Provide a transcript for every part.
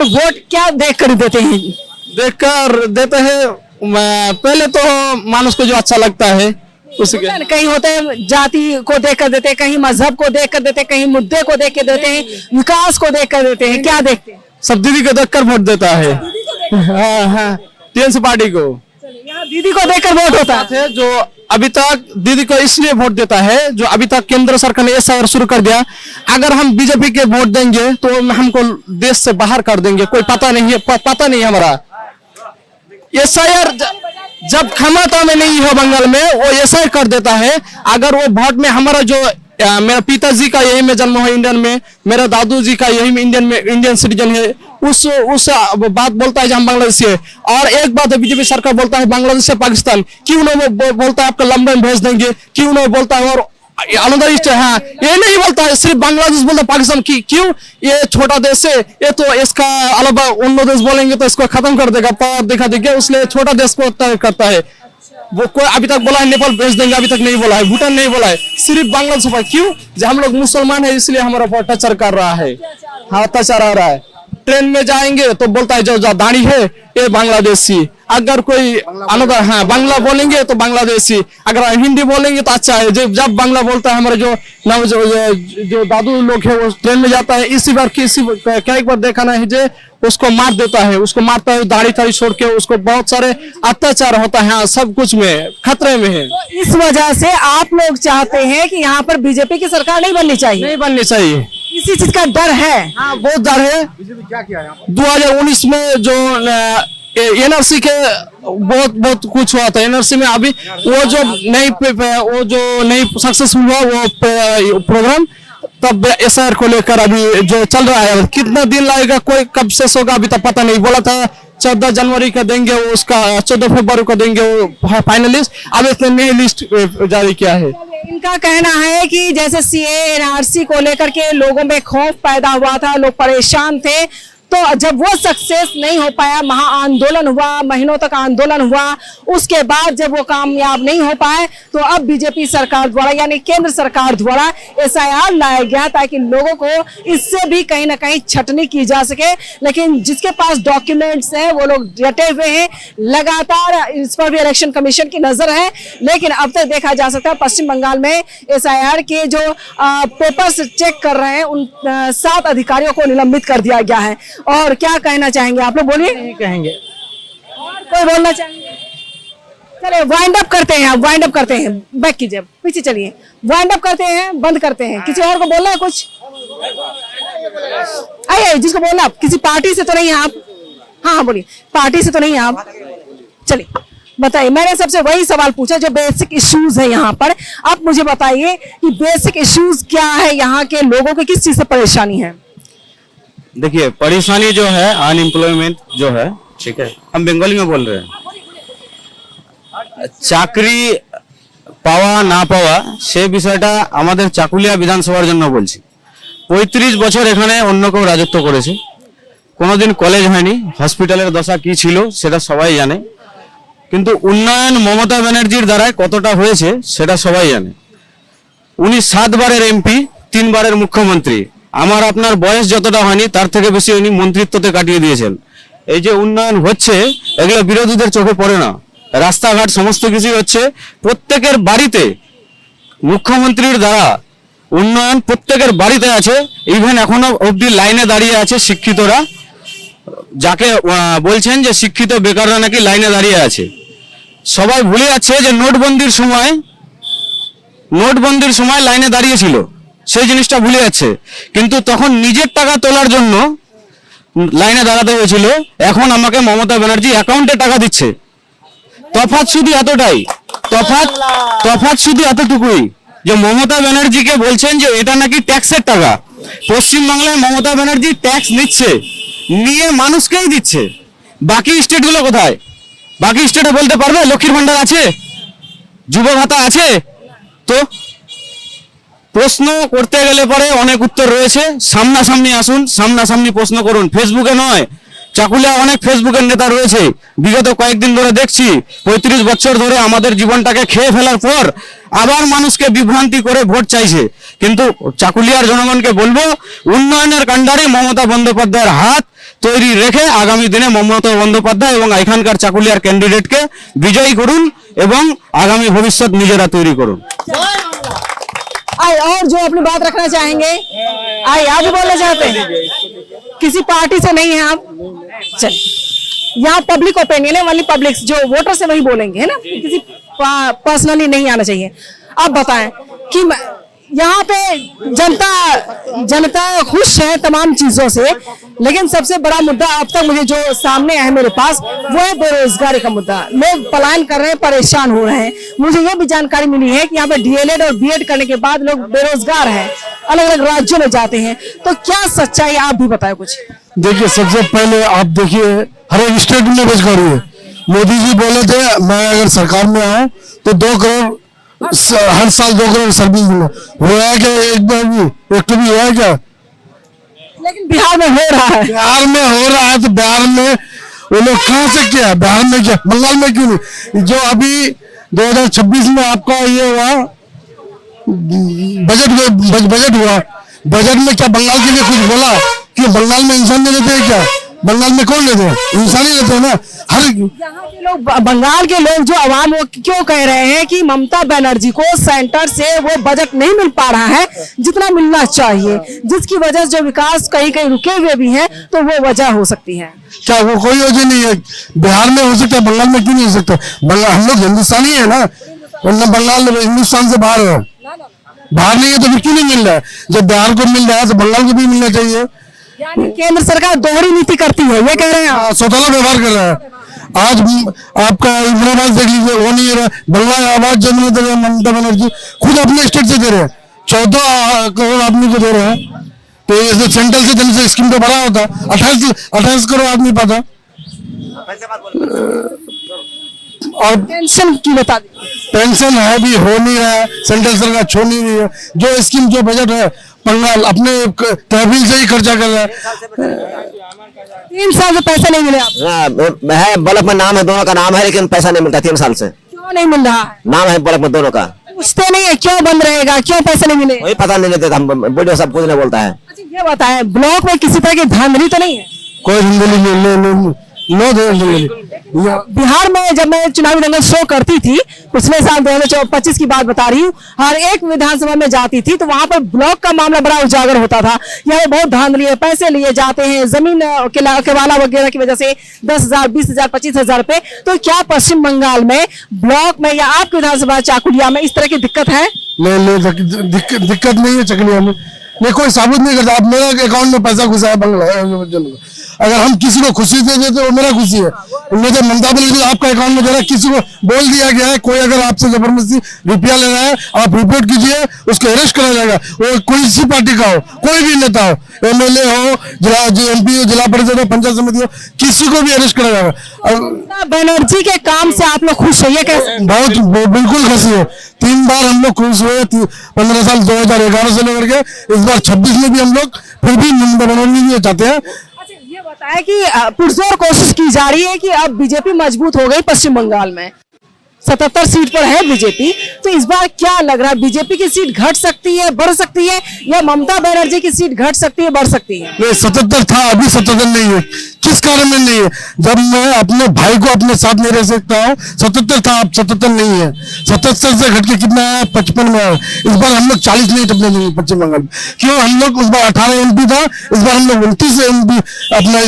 Vote क्या देख कर देते हैं? देखकर देते हैं पहले तो मानुस को जो अच्छा लगता है उसके। कहीं होते हैं जाति को देख कर देते हैं, कहीं मजहब को देख कर देते हैं, कहीं मुद्दे को देख कर देते हैं, विकास को देख कर देते हैं। क्या देखते हैं? सब दीदी को देखकर वोट देता है। हाँ हाँ, टीएमसी पार्टी को। यहाँ दीदी को देखकर वोट होता है। जो अभी तक दीदी को इसलिए वोट देता है, जो अभी तक केंद्र सरकार ने एसआईआर शुरू कर दिया। अगर हम बीजेपी के वोट देंगे तो हमको देश से बाहर कर देंगे, कोई पता नहीं है, पता नहीं हमारा। एसआईआर जब क्षमता में नहीं हो बंगाल में, वो एसआईआर कर देता है। अगर वो वोट में हमारा जो मेरा पिताजी का यही में जन्म है इंडियन में, मेरा दादू जी का यही में इंडियन सिटीजन है, उस बात बोलता है जो हम बांग्लादेशी है। और एक बात है, बीजेपी सरकार बोलता है बांग्लादेश से पाकिस्तान, क्यों ना वो बोलता है आपको लंदन भेज देंगे, क्यों ना बोलता है और अनदर स्टेट। हाँ, ये नहीं बोलता है, सिर्फ बांग्लादेश बोलता है पाकिस्तान की। क्यों? ये छोटा देश है, ये तो इसका अलावा अन्य देश बोलेंगे तो इसको खत्म कर देगा, पावर दिखा देगा, इसलिए छोटा देश को करता है। वो कोई अभी तक बोला है नेपाल भेज देंगे, अभी तक नहीं बोला है, भूटान नहीं बोला है, सिर्फ बांग्लादेश पर। क्यों? जो हम लोग मुसलमान है इसलिए हमारा ऊपर अत्याचार कर रहा है। हाँ, अत्याचार आ रहा है। ट्रेन में जाएंगे तो बोलता है जो दाढ़ी है ये बांग्लादेशी। अगर कोई अनदर हाँ बांग्ला बोलेंगे तो बांग्लादेशी, अगर हिंदी बोलेंगे तो अच्छा है। जब बांग्ला बोलता है हमारे जो दादू लोग है वो ट्रेन में जाता है, इसी बार कई बार देखा ना है जो उसको मार देता है, उसको मारता है, दाढ़ी ताड़ी छोड़ के उसको बहुत सारे अत्याचार होता है। हाँ, सब कुछ में खतरे में है। तो इस वजह से आप लोग चाहते हैं कि यहाँ पर बीजेपी की सरकार नहीं बननी चाहिए? नहीं बननी चाहिए। इसी चीज का डर है? हाँ, बहुत डर है। बीजेपी क्या किया यहाँ 2019 में जो एनआरसी के बहुत कुछ हुआ था। एनआरसी में अभी वो जो नई सक्सेसफुल हुआ वो प्रोग्राम, तब एसआईआर को लेकर अभी जो चल रहा है, कितना दिन लगेगा, कोई कब से होगा अभी तक पता नहीं। बोला था 14 जनवरी का देंगे, उसका 14 फरवरी को देंगे वो फाइनल लिस्ट। अब इसने नई लिस्ट जारी किया है। इनका कहना है कि जैसे सीए एनआरसी को लेकर के लोगों में खौफ पैदा हुआ था, लोग परेशान थे, तो जब वो सक्सेस नहीं हो पाया, महाआंदोलन हुआ, महीनों तक आंदोलन हुआ, उसके बाद जब वो कामयाब नहीं हो पाए तो अब बीजेपी सरकार द्वारा यानी केंद्र सरकार द्वारा एसआईआर लाया गया ताकि लोगों को इससे भी कहीं ना कहीं छटनी की जा सके। लेकिन जिसके पास डॉक्यूमेंट्स हैं वो लोग डटे हुए हैं, लगातार इस पर भी इलेक्शन कमीशन की नजर है। लेकिन अब तक देखा जा सकता है पश्चिम बंगाल में एसआईआर के जो पेपर्स चेक कर रहे हैं उन 7 अधिकारियों को निलंबित कर दिया गया है। और क्या कहना चाहेंगे आप लोग? बोलिए। नहीं कहेंगे। कोई बोलना चाहेंगे? चलिए वाइंड अप करते हैं, वाइंड अप करते हैं। बैक कीजिए, पीछे चलिए। वाइंड अप करते हैं, बंद करते हैं। किसी और को बोलना है कुछ? आइए, जिसको बोलना, किसी पार्टी से तो नहीं है आप? हाँ बोलिए। पार्टी से तो नहीं है आप? चलिए बताइए। मैंने सबसे वही सवाल पूछा जो बेसिक इश्यूज है यहाँ पर। आप मुझे बताइए कि बेसिक इश्यूज क्या है, यहाँ के लोगों को किस चीज से परेशानी है? देखिए, परेशानी जो है अनएम्प्लॉयमेंट जो है, ठीक है, हम बंगाली में बोल रहे हैं। চাকরি পাওয়া না পাওয়া সে বিষয়টা আমাদের চাকুলিয়া বিধানসভার জন্য বলছি। 35 বছর এখানে অন্য কেউ রাজত্ব করেছে, কোনোদিন কলেজ হয়নি, হসপিটালের দশা কি ছিল সেটা সবাই জানে, কিন্তু উন্নয়ন মমতা ব্যানার্জির দ্বারা কতটা হয়েছে সেটা সবাই জানে। উনি 7 বারের এমপি, 3 বারের মুখ্যমন্ত্রী। আমার আপনার বয়স যতটা হয়নি তার থেকে বেশি উনি মন্ত্রিত্বতে কাটিয়ে দিয়েছেন। এই যে উন্নয়ন হচ্ছে এগুলো বিরোধীদের চোখে পড়ে না। রাস্তাঘাট সমস্ত কিছু হচ্ছে, প্রত্যেকের বাড়িতে মুখ্যমন্ত্রীর দ্বারা উন্নয়ন প্রত্যেকের বাড়িতে আছে। ইভেন এখনো অবধি লাইনে দাঁড়িয়ে আছে শিক্ষিতরা, যাকে বলছেন যে শিক্ষিত বেকাররা নাকি লাইনে দাঁড়িয়ে আছে। সবাই ভুলে যাচ্ছে যে নোটবন্দির সময় লাইনে দাঁড়িয়েছিল, সেই জিনিসটা ভুলে যাচ্ছে। কিন্তু তখন নিজের টাকা তোলার জন্য লাইনে দাঁড়াতে হয়েছিল, এখন আমাকে মমতা ব্যানার্জি অ্যাকাউন্টে টাকা দিচ্ছে। তফাৎ শুধু এতটাই, তফাৎ শুধু এতটুকুই যে মমতা ব্যানার্জিকে বলছেন যে এটা নাকি ট্যাক্সের টাকা। পশ্চিমবাংলায় মমতা ব্যানার্জি ট্যাক্স নিচ্ছে, নিয়ে মানুষকেই দিচ্ছে। বাকি স্টেটগুলো কোথায়? বাকি স্টেটে বলতে পারবে লক্ষ্মীর ভান্ডার আছে, যুব ভাতা আছে? তো প্রশ্ন করতে গেলে পরে অনেক উত্তর রয়েছে, সামনাসামনি আসুন, সামনাসামনি প্রশ্ন করুন, ফেসবুকে নয়। চাকুলিয়া অনেক ফেসবুকের নেতা রয়েছে, বিগত কয়েকদিন ধরে দেখছি 35 বছর ধরে আমাদের জীবনটাকে খেয়ে ফেলার পর আবার মানুষকে বিভ্রান্তি করে ভোট চাইছে। কিন্তু চাকুলিয়ার জনগণকে বলবো, উন্নয়নের কাণ্ডারে মমতা বন্দ্যোপাধ্যায়ের হাত, তৈরি রেখে আগামী দিনে মমতা বন্দ্যোপাধ্যায় এবং এখানকার চাকুলিয়ার ক্যান্ডিডেটকে বিজয়ী করুন এবং আগামী ভবিষ্যৎ নিজেরা তৈরি করুন। आइए और जो अपनी बात रखना चाहेंगे, आइए आप भी बोलना चाहते हैं? किसी पार्टी से नहीं है आप? चल, यहाँ पब्लिक ओपिनियन है, ओनली पब्लिक जो वोटर से वही बोलेंगे, है ना, किसी पर्सनली नहीं आना चाहिए। आप बताएं कि यहाँ पे जनता खुश है तमाम चीजों से, लेकिन सबसे बड़ा मुद्दा अब तक मुझे जो सामने है मेरे पास वो है बेरोजगारी का मुद्दा। लोग पलायन कर रहे हैं, परेशान हो रहे हैं। मुझे ये भी जानकारी मिली है कि यहाँ पे डीएलएड और बीएड करने के बाद लोग बेरोजगार हैं, अलग अलग राज्यों में जाते हैं। तो क्या सच्चाई, आप भी बताएं कुछ। देखिए, सबसे पहले आप देखिए हर एक स्टेट में बेरोजगारी है। मोदी जी बोले थे मैं अगर सरकार में आऊं तो 2 करोड़ हर साल 2 करोड़ सर्विस मिले, हुआ है क्या? एक बार भी, एक तो भी हुआ है क्या? लेकिन बिहार में हो रहा है। बिहार में हो रहा है तो बिहार में वो लोग कहाँ से किया, बिहार में क्या, बंगाल में क्यों नहीं? जो अभी 2026 में आपका ये हुआ बजट हुआ, बजट में क्या बंगाल के लिए कुछ बोला कि बंगाल में इंसान नहीं रहते हैं क्या? बंगाल में कौन रहते हैं? इंसान ही रहते हैं ना। हर यहाँ के लोग, बंगाल के लोग जो अवाम, वो क्यों कह रहे हैं कि ममता बनर्जी को सेंटर से वो बजट नहीं मिल पा रहा है जितना मिलना चाहिए, जिसकी वजह से जो विकास कहीं कहीं रुके हुए भी हैं, तो वो वजह हो सकती है। क्या वो कोई वजह नहीं है? बिहार में हो सकता है, बंगाल में क्यों नहीं हो सकता? बंगाल, हम लोग हिंदुस्तानी है ना, वरना बंगाल हिंदुस्तान से बाहर है, बाहर नहीं है तो फिर क्यों नहीं मिल रहा है? जब बिहार को मिल रहा है तो बंगाल को भी मिलना चाहिए। यानी केंद्र सरकार दोहरी नीति करती है, ये कह रहे हैं आप? सौताला व्यवहार कर रहा है। आज आपका इंदिरावास देख लीजिए, वो नहीं रहा। बंगला आवास जमीन दे रहे हैं ममता बनर्जी, खुद अपने स्टेट से दे रहे हैं, 14 करोड़ आदमी को दे रहे हैं। तो ये सेंट्रल से जन से स्कीम तो बड़ा होता, 28 करोड़ आदमी पाता। और पेंशन की बता दी, पेंशन है भी, हो नहीं रहा है, सेंट्रल सरकार छोड़ नहीं रही है। जो स्कीम, जो बजट है, बंगाल अपने तहवील से ही खर्चा कर रहा है। 3 साल से पैसे नहीं मिले आप? है ब्लॉक में नाम है, दोनों का नाम है, लेकिन पैसा नहीं मिलता 3 साल से। क्यों नहीं मिल रहा है? नाम है ब्लॉक में दोनों का, पूछते नहीं है क्यों बंद रहेगा, क्यों पैसे नहीं मिले? वही पता नहीं लेते, हम वीडियो सब कुछ नहीं बोलता है। अच्छा ये बताएं, ब्लॉक में किसी तरह की धांधली तो नहीं है? कोई हिंदुली बिहार में जब मैं चुनावी दंगल शो करती थी पिछले साल 2025 की बात बता रही हूँ, हर एक विधानसभा में जाती थी तो वहां पर ब्लॉक का मामला बड़ा उजागर होता था। यहाँ बहुत धांधली है, पैसे लिए जाते हैं जमीन केवाला वगैरह की वजह से 10,000, 20,000, 25,000 रुपए। तो क्या पश्चिम बंगाल में ब्लॉक में या आपकी विधानसभा चाकुलिया में इस तरह की दिक्कत है? नहीं, दिक्कत नहीं है चकलिया में। नहीं, कोई साबित नहीं करता। आप मेरा अकाउंट में पैसा घुसा है बंगला, अगर हम किसी को खुशी दे देते वो मेरा खुशी है। उनमें तो ममता बनर्जी आपका अकाउंट में दे रहा है, किसी को बोल दिया गया है कोई अगर आपसे जबरदस्ती रुपया ले रहा है आप रिपोर्ट कीजिए, उसको अरेस्ट करा जाएगा। वो कोई सी पार्टी का हो, कोई भी नेता हो, एमएलए हो, MP हो, जिला परिषद हो, पंचायत समिति हो, किसी को भी अरेस्ट करा जाएगा। बनर्जी के काम से आप लोग खुश है? ये कैसे? बहुत बिल्कुल खुशी है। 3 बार हम लोग खुश हुए, 15 साल 2011 से लेकर के इस बार 26 में भी हम लोग फिर भी ममता बनर्जी भी चाहते हैं। ये बताया कि पुरजोर कोशिश की जा रही है कि अब बीजेपी मजबूत हो गई पश्चिम बंगाल में, 77 सीट पर है बीजेपी। तो इस बार क्या लग रहा है, बीजेपी की सीट घट सकती है, बढ़ सकती है, या ममता बनर्जी की सीट घट सकती है, बढ़ सकती है? नहीं, 77 था, अभी 77 नहीं है। किस कारण में नहीं है? जब मैं अपने भाई को अपने साथ नहीं रह सकता हूँ, 77 था, अब 77 नहीं है। 77 से घट के कितना है? 55 में आया। इस बार हम लोग 40 नहीं टपने देंगे पश्चिम बंगाल में। क्यों? हम लोग उस बार 18 MP था, इस बार हम लोग 29 MP, अपना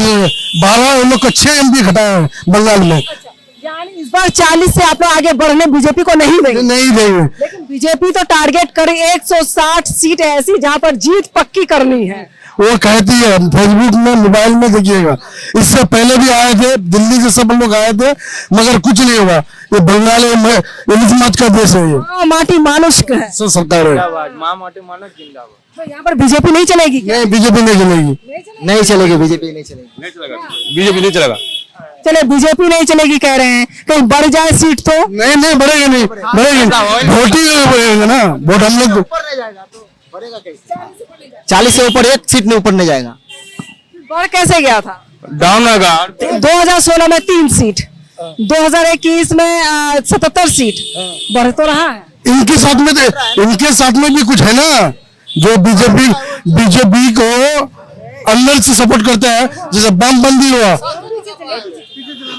12, उन लोग को 6 MP घटाया है बंगाल में। यानी इस बार 40 से आप लोग आगे बढ़ने बीजेपी को नहीं देंगे? नहीं देंगे। लेकिन बीजेपी तो टारगेट करे 160 सीट ऐसी जहां पर जीत पक्की करनी है। वो कहती है, फेसबुक में, मोबाइल में देखिएगा। इससे पहले भी आए थे, दिल्ली से सब लोग आए थे, मगर कुछ नहीं हुआ। ये बंगाल समाज का देश है, ये माटी मानुष का है, सरकार है। तो यहाँ पर बीजेपी नहीं चलेगी? नहीं, बीजेपी नहीं चलेगी, नहीं चलेगी, बीजेपी नहीं चलेगी, बीजेपी नहीं चलेगा। चले बीजेपी नहीं चलेगी कह रहे हैं, कहीं बढ़ जाए सीट तो? नहीं बढ़ेगा, नहीं बढ़ेगा, वोट ही बढ़ेगा ना, वोट हम लोग 40 से ऊपर 1 सीट नहीं ऊपर नहीं जाएगा। बढ़ कैसे गया था? डाउन होगा। 2016 में 3 सीट, 2021 में 77 सीट, बढ़ तो रहा है। इनके साथ में भी कुछ है ना, जो बीजेपी को अंदर से सपोर्ट करते हैं, जैसे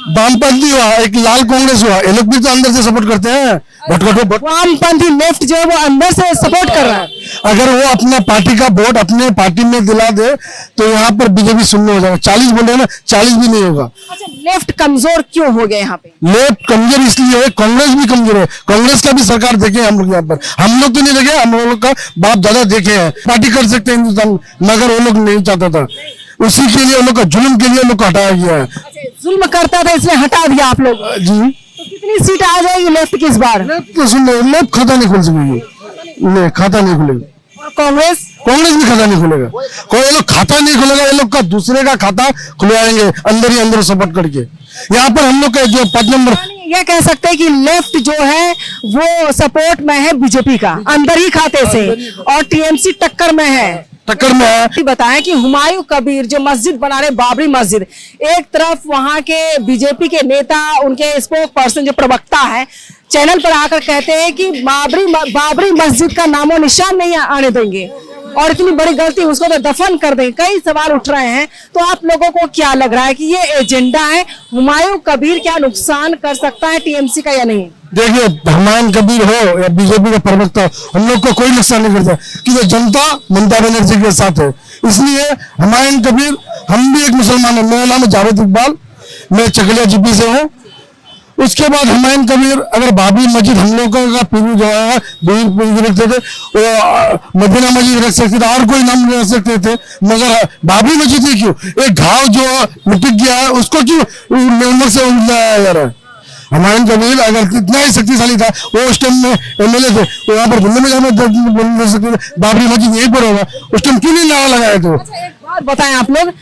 वामपंथी हुआ, एक लाल कांग्रेस हुआ, ये लोग भी तो अंदर से सपोर्ट करते हैं। वामपंथी लेफ्ट जो है वो अंदर से सपोर्ट कर रहा है। अगर वो अपना पार्टी का वोट अपने पार्टी में दिला दे तो यहाँ पर बीजेपी शून्य हो जाएगा। 40 बोले ना, 40 भी नहीं होगा। अच्छा, लेफ्ट कमजोर क्यों हो गए यहाँ पे? लेफ्ट कमजोर इसलिए है, कांग्रेस भी कमजोर है। कांग्रेस का भी सरकार देखे हम लोग, यहाँ पर हम लोग तो नहीं देखे, हम लोग का बाप दादा देखे हैं। पार्टी कर सकते हैं हिंदुस्तान, मगर वो लोग नहीं चाहता था। उसी के लिए उन लोग का जुल्म के लिए उन लोग को हटाया गया है। जुल्म करता था इसलिए हटा दिया आप लोग। जी, तो कितनी सीट आ जाएगी लेफ्ट की इस बार? तो सुन लो, लेफ्ट खाता नहीं खोल सकेगी, नहीं खाता नहीं खुलेगा। और कांग्रेस? कांग्रेस भी खाता नहीं खुलेगा। कोई लोग खाता नहीं खुलेगा, ये लोग का दूसरे का खाता खुलवाएंगे अंदर ही अंदर सपोर्ट करके। यहाँ पर हम लोग का जो 5 नंबर, ये कह सकते हैं कि लेफ्ट जो है वो सपोर्ट में है बीजेपी का अंदर ही खाते से, और टीएमसी टक्कर में है। टक्कर में है। बताएं कि हुमायूं कबीर जो मस्जिद बना रहे, बाबरी मस्जिद, एक तरफ वहां के बीजेपी के नेता, उनके स्पोक पर्सन जो प्रवक्ता है, चैनल पर आकर कहते हैं कि बाबरी मस्जिद का नामो निशान नहीं आने देंगे और इतनी बड़ी गलती उसको तो दफन कर देंगे। कई सवाल उठ रहे हैं, तो आप लोगों को क्या लग रहा है कि ये एजेंडा है? हुमायूं कबीर क्या नुकसान कर सकता है टीएमसी का या नहीं? देखिए, हुमायूं कबीर हो या बीजेपी का प्रवक्ता हो, हम लोग को कोई नुकसान नहीं करता, क्योंकि जनता ममता बनर्जी के साथ है। इसलिए हुमायूं कबीर, हम भी एक मुसलमान है। मेरा नाम है जावेद इकबाल, मैं चकलिया जीपी से हूँ। उसके बाद हुमायूं कबीर अगर बाबरी मस्जिद हम लोगों का पीरू जो है रखते थे, वो मदीना मस्जिद रख सकते थे और कोई नाम रख सकते थे, मगर बाबरी मस्जिद ही क्यों? एक घाव जो मिट गया है उसको क्यों नंबर से लाया जा रहा है? हुमायूं कबीर अगर इतना ही शक्तिशाली था, वो उस टाइम में एमएलए थे, तो यहाँ पर बोलने में बोल सकते थे बाबरी मस्जिद यहीं पर होगा, उस टाइम क्यों नहीं नारा लगाया? तो एक बात बताएं, आप लोग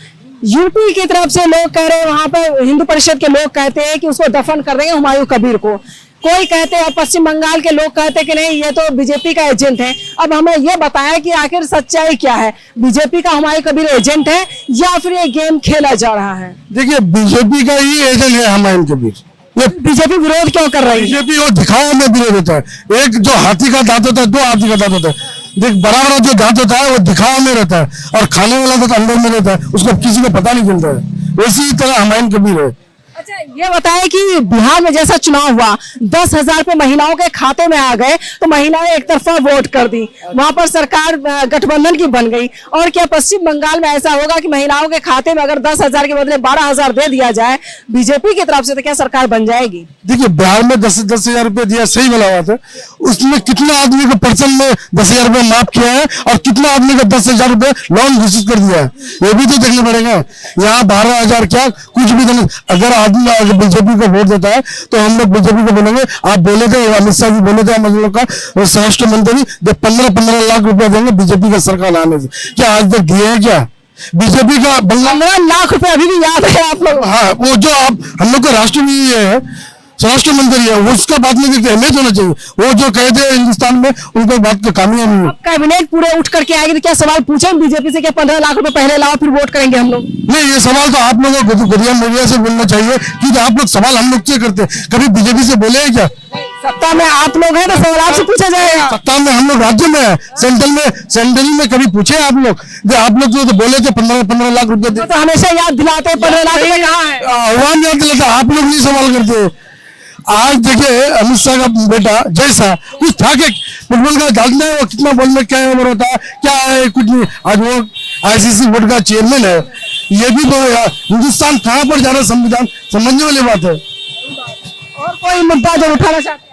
यूपी की तरफ से लोग कह रहे हैं, वहां पर हिंदू परिषद के लोग कहते हैं कि उसको दफन कर देंगे हुमायूं कबीर को। कोई कहते हैं, पश्चिम बंगाल के लोग कहते हैं कि नहीं, ये तो बीजेपी का एजेंट है। अब हमें ये बताया कि आखिर सच्चाई क्या है? बीजेपी का हुमायूं कबीर एजेंट है या फिर ये गेम खेला जा रहा है? देखिए, बीजेपी का ही एजेंट है हुमायूं कबीर। ये बीजेपी विरोध क्यों कर रही है? बीजेपी वो दिखावा में विरोध होता है। एक जो हाथी का दांत होता है, 2 हाथी का दांत होता है। देख, बड़ा जो दांत होता है वो दिखावा में रहता है, और खाने वाला दांत अंदर में रहता है, उसको किसी को पता नहीं चलता है। उसी तरह हुमायूं कबीर है। अच्छा, ये बताएं कि बिहार में जैसा चुनाव हुआ, 10,000 रुपए महिलाओं के खाते में आ गए, तो महिलाएं एक तरफा वोट कर दी, वहां पर सरकार गठबंधन की बन गई। और क्या पश्चिम बंगाल में ऐसा होगा कि महिलाओं के खाते में अगर 10,000 के बदले 12,000 दे दिया जाए बीजेपी की तरफ से, तो क्या सरकार बन जाएगी? देखिए, बिहार में 10,000 रुपए दिया, सही बोला बात है। उसमें कितना आदमी को पर्सन में 10,000 रुपए माफ किया है, और कितना आदमी को 10,000 रुपए लोन घोषित कर दिया है, ये भी तो देखना पड़ेगा। यहाँ 12,000 क्या कुछ भी देना। अगर बीजेपी को वोट देता है तो हम लोग बीजेपी को बोलेंगे। आप बोले थे, अमित शाह जी बोले थे, हम लोग का स्वराष्ट्र मंत्री 15 लाख रुपया देंगे बीजेपी का सरकार आने से, क्या आज तक दिए हैं? क्या बीजेपी का 15 लाख रुपए अभी भी याद है आप लोग? हाँ, वो जो आप हम लोग का राष्ट्र है, स्वराष्ट्र मंत्री है, उसका बात नहीं देखते, हमें होना चाहिए। वो जो कहते हैं हिंदुस्तान में, उनको बात का कामयाब नहीं है। कैबिनेट पूरे उठ करके आएगी तो क्या सवाल पूछे बीजेपी से? क्या 15 लाख रुपए पहले लाओ फिर वोट करेंगे हम लोग? नहीं, ये सवाल तो आप लोगों को गुड़िया मीडिया से बोलना चाहिए, क्योंकि आप लोग सवाल हम लोग से करते हैं। कभी बीजेपी से बोले हैं क्या? सत्ता में आप लोग हैं तो सवाल आपसे पूछा जाएगा। सत्ता में हम लोग राज्य में है, सेंट्रल में कभी पूछे आप लोग? आप लोग जो बोले थे 15 लाख रुपए तो हमेशा याद दिलाते हैं 15 लाख रुपए कहाँ है? आह्वान याद दिलाता, आप लोग नहीं सवाल करते। आज देखिए, अमित शाह का बेटा जैसा कुछ था कि फुटबॉल का जानना है, वो कितना बॉल में क्या ओवर होता है, क्या है, कुछ नहीं। आज वो आईसीसी बोर्ड का चेयरमैन है। ये भी तो हिंदुस्तान कहाँ पर जा रहा है, संविधान समझने वाली बात है। और कोई मुद्दा जो उठाना चाहते हैं?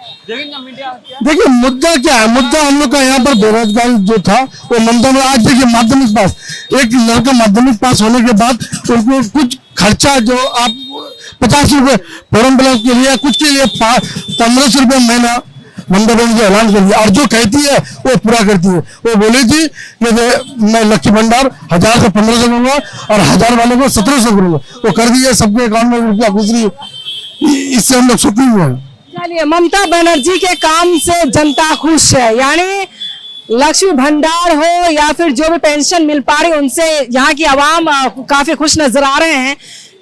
देखिए, मुद्दा क्या है? मुद्दा हम लोग का यहाँ पर बेरोजगारी जो था वो ममता में। आज देखिए, माध्यमिक पास, एक लड़का माध्यमिक पास होने के बाद उनको कुछ खर्चा जो आप 50 रुपए फॉर्म फिलअप के लिए, कुछ के लिए 1500 रुपए महीना ममता बनर्जी ऐलान कर दिया, और जो कहती है वो पूरा करती है। वो बोली थी कि मैं लक्ष्मी भंडार 1000 से 1500 करूंगा और 1000 वाले को 1700 करूंगा। वो कर दिया, सबके अकाउंट में रुपया घुस रही है। इससे हम लोग सुखी हुए हैं। चलिए, ममता बनर्जी के काम से जनता खुश है, यानी लक्ष्मी भंडार हो या फिर जो भी पेंशन मिल पा रही, उनसे यहाँ की आवाम काफी खुश नजर आ रहे हैं।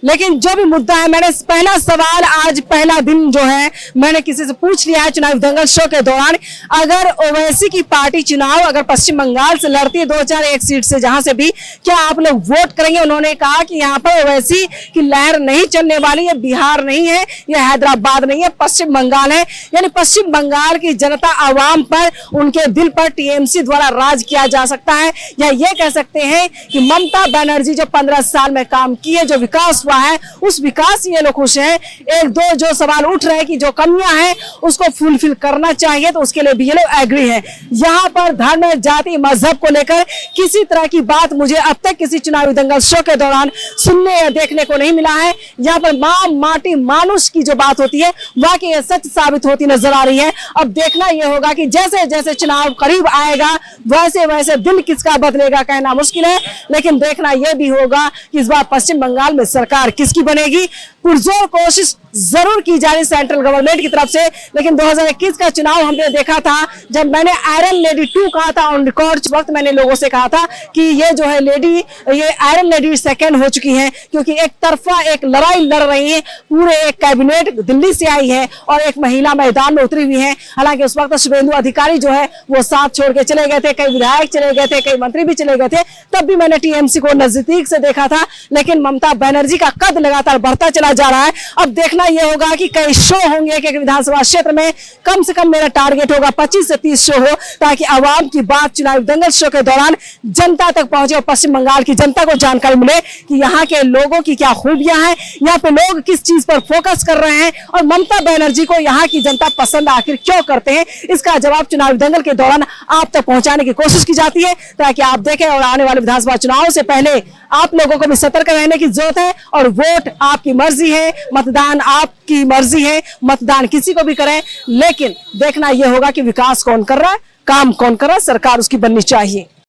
लेकिन जो भी मुद्दा है, मैंने पहला सवाल आज पहला दिन जो है मैंने किसी से पूछ लिया है चुनावी दंगल शो के दौरान, अगर ओवैसी की पार्टी चुनाव अगर पश्चिम बंगाल से लड़ती है 2001 सीट से जहां से भी, क्या आप लोग वोट करेंगे? उन्होंने कहा कि यहाँ पर ओवैसी की लहर नहीं चलने वाली है, बिहार नहीं है, यह हैदराबाद नहीं है, पश्चिम बंगाल है। यानी पश्चिम बंगाल की जनता आवाम पर, उनके दिल पर टीएमसी द्वारा राज किया जा सकता है, या ये कह सकते हैं कि ममता बनर्जी जो 15 साल में काम किए, जो विकास हुआ है, उस विकास से ये लोग खुश हैं। एक दो जो सवाल उठ रहे हैं कि जो कमियां हैं उसको फुलफिल करना चाहिए, तो उसके लिए भी ये लोग एग्री हैं। यहाँ पर धर्म, जाति, मजहब को लेकर किसी तरह की बात मुझे अब तक किसी चुनावी दंगल शो के दौरान सुनने या देखने को नहीं मिला है। यहाँ पर मां, माटी, मानुष की जो बात होती है वाकई ये सच साबित होती नजर आ रही है। अब देखना यह होगा कि जैसे जैसे चुनाव करीब आएगा वैसे वैसे दिल किसका बदलेगा कहना मुश्किल है, लेकिन देखना यह भी होगा कि इस बार पश्चिम बंगाल में सरकार किसकी बनेगी। पुरजोर कोशिश जरूर की जा रही सेंट्रल गवर्नमेंट की तरफ से, लेकिन 2021 का चुनाव हमने देखा था, जब मैंने आयरन लेडी 2 कहा था ऑन रिकॉर्ड, वक्त मैंने लोगों से कहा था कि ये जो है लेडी, ये आयरन लेडी सेकंड हो चुकी हैं, क्योंकि एक तरफा एक लड़ाई लड़ रही है। पूरे एक कैबिनेट दिल्ली से आई है और एक महिला मैदान में उतरी हुई है। हालांकि उस वक्त शुभेंदु अधिकारी जो है वो साथ छोड़ के चले गए थे, कई विधायक चले गए थे, कई मंत्री भी चले गए थे, तब भी मैंने टीएमसी को नजदीक से देखा था। लेकिन ममता बनर्जी का कद लगातार बढ़ता चला जा रहा है। अब देखना यह होगा कि कई शो होंगे एक विधानसभा क्षेत्र में, कम से कम मेरा टारगेट होगा 25 से 30 शो हो, ताकि आवाम की बात चुनावी दंगल शो के दौरान जनता तक पहुंचे और पश्चिम बंगाल की जनता को जानकारी मिले कि यहाँ के लोगों की क्या खूबियां हैं, यहाँ पे लोग किस चीज पर फोकस कर रहे हैं और ममता बनर्जी को यहाँ की जनता पसंद आखिर क्यों करते हैं। इसका जवाब चुनावी दंगल के दौरान आप तक पहुंचाने की कोशिश की जाती है, ताकि आप देखें और आने वाले विधानसभा चुनाव से पहले आप लोगों को भी सतर्क रहने की जरूरत है। और वोट आपकी मर्जी है, मतदान आपकी मर्जी है, मतदान किसी को भी करें, लेकिन देखना यह होगा कि विकास कौन कर रहा है, काम कौन कर रहा है, सरकार उसकी बननी चाहिए।